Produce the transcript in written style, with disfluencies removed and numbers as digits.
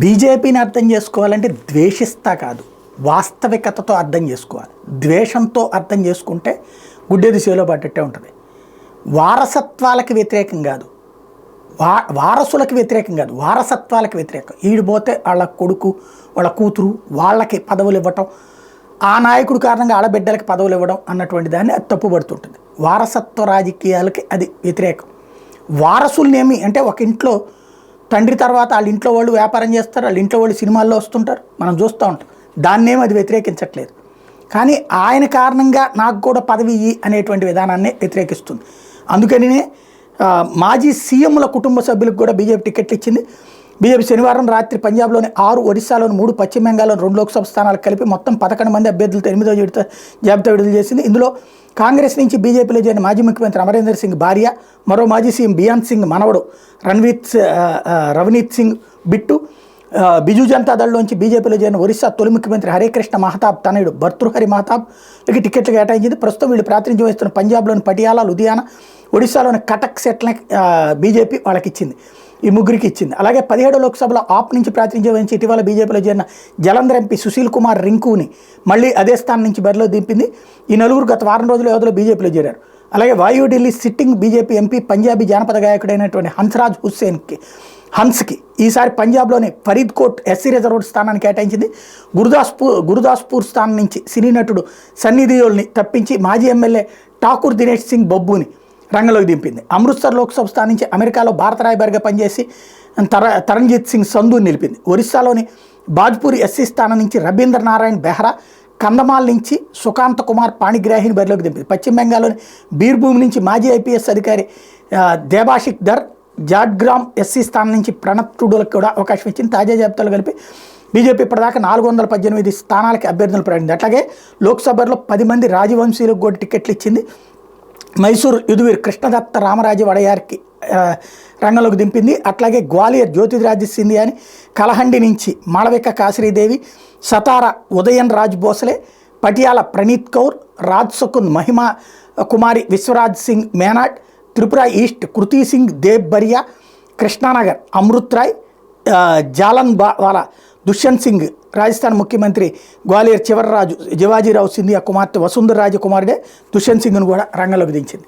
బీజేపీని అర్థం చేసుకోవాలంటే ద్వేషిస్తా కాదు, వాస్తవికతతో అర్థం చేసుకోవాలి. ద్వేషంతో అర్థం చేసుకుంటే గుడ్డేది చేలో పడ్డట్టే ఉంటుంది. వారసత్వాలకు వ్యతిరేకం కాదు, వారసులకు వ్యతిరేకం కాదు, వారసత్వాలకు వ్యతిరేకం. ఈడిపోతే వాళ్ళ కొడుకు వాళ్ళ కూతురు వాళ్ళకి పదవులు ఇవ్వటం, ఆ నాయకుడు కారణంగా ఆడబిడ్డలకి పదవులు ఇవ్వడం అన్నటువంటి దాన్ని అది తప్పుపడుతుంటుంది. వారసత్వ రాజకీయాలకి అది వ్యతిరేకం. వారసులనేమి అంటే ఒక ఇంట్లో తండ్రి తర్వాత వాళ్ళ ఇంట్లో వాళ్ళు వ్యాపారం చేస్తారు, వాళ్ళ ఇంట్లో వాళ్ళు సినిమాల్లో వస్తుంటారు, మనం చూస్తూ ఉంటాం. దాన్నేమి అది వ్యతిరేకించట్లేదు. కానీ ఆయన కారణంగా నాకు కూడా పదవి ఇయ్యి అనేటువంటి విధానాన్ని వ్యతిరేకిస్తుంది. అందుకనినే మాజీ సీఎంల కుటుంబ సభ్యులకు కూడా బీజేపీ టికెట్లు ఇచ్చింది. బీజేపీ శనివారం రాత్రి పంజాబ్లోని 6, ఒడిశాలోని 3, పశ్చిమ బెంగాల్లోని 2 లోక్సభ స్థానాలకు కలిపి మొత్తం 11 మంది అభ్యర్థులతో 8వ జాబితా విడుదల చేసింది. ఇందులో కాంగ్రెస్ నుంచి బీజేపీలో చేరిన మాజీ ముఖ్యమంత్రి అమరేందర్ సింగ్ భార్య, మరో మాజీ సీఎం బియాన్ సింగ్ మనవడు రవనీత్ సింగ్ బిట్టు, బిజు జనతాదళ్లోంచి బీజేపీలో చేరిన ఒరిస్సా తొలి ముఖ్యమంత్రి హరేకృష్ణ మహతాబ్ తనయుడు భర్తృహరి మహతాబ్కి టికెట్లు కేటాయించింది. ప్రస్తుతం వీళ్ళు ప్రాతినిధ్యం వహిస్తున్న పంజాబ్లోని పటియాలా, లుధియానా, ఒడిశాలోని కటక్ సెట్ల బీజేపీ వాళ్ళకి ఇచ్చింది, ఈ ముగ్గురికి ఇచ్చింది. అలాగే 17వ లోక్సభలో ఆప్ నుంచి ప్రాతినిధ్యం వహించి ఇటీవల బీజేపీలో చేరిన జలంధర్ ఎంపీ సుశీల్ కుమార్ రింకుని మళ్ళీ అదే స్థానం నుంచి బరిలో దింపింది. ఈ నలుగురు గత వారం రోజుల వ్యవధిలో బీజేపీలో చేరారు. అలాగే వాయు Delhi sitting BJP MP Punjabi జానపద గాయకుడైనటువంటి హన్స్కి ఈసారి పంజాబ్లోని ఫరీద్కోట్ ఎస్సీ రిజర్వ్డ్ స్థానాన్ని కేటాయించింది. గురుదాస్పూర్ స్థానం నుంచి సినీ నటుడు సన్నీ దియోల్ని తప్పించి మాజీ ఎమ్మెల్యే ఠాకూర్ దినేష్ సింగ్ బొబ్బుని రంగంలోకి దింపింది. అమృత్సర్ లోక్సభ స్థానం నుంచి అమెరికాలో భారత రాయబారిగా పనిచేసి తరణ్జిత్ సింగ్ సంధుని నిలిపింది. ఒరిస్సాలోని బాజ్పూర్ ఎస్సీ స్థానం నుంచి రబీంద్ర నారాయణ్ బెహ్రా, కందమాల్ నుంచి సుకాంత్ కుమార్ పాణిగ్రాహిని బరిలోకి దింపింది. పశ్చిమ బెంగాల్లోని బీర్భూమి నుంచి మాజీ ఐపీఎస్ అధికారి దేబాషిక్ దర్, జాడ్గ్రామ్ ఎస్సీ స్థానం నుంచి ప్రణబ్ టూడూలకు కూడా అవకాశం ఇచ్చింది. తాజా జాబితాలు కలిపి బీజేపీ ఇప్పటిదాకా 418 స్థానాలకి అభ్యర్థులు ప్రకటించింది. అట్లాగే లోక్సభలో 10 మంది రాజవంశీయులకు కూడా టికెట్లు ఇచ్చింది. మైసూరు యుధువీర్ కృష్ణదత్త రామరాజు వడయార్కి రంగంలోకి దింపింది. అట్లాగే గ్వాలియర్ జ్యోతిరాజ్ సింధియాని, కలహండి నుంచి మాళవిక కాశ్రీదేవి, సతారా ఉదయన్ రాజ్ భోసలే, పటియాల ప్రణీత్ కౌర్, రాజ్సుకున్ మహిమా కుమారి విశ్వరాజ్ సింగ్ మేనాడ్, త్రిపుర ఈస్ట్ కృతి సింగ్ దేబ్ బరియా, కృష్ణానగర్ అమృత్ రాయ్, జాలన్వాలా దుష్యంత్ సింగ్, రాజస్థాన్ ముఖ్యమంత్రి గ్వాలియర్ చివరిరాజు జివాజీరావు సింధియా కుమార్తె వసుంధర రాజ కుమారుడే దుష్యంత్ సింగ్ను కూడా రంగంలోకి దించింది.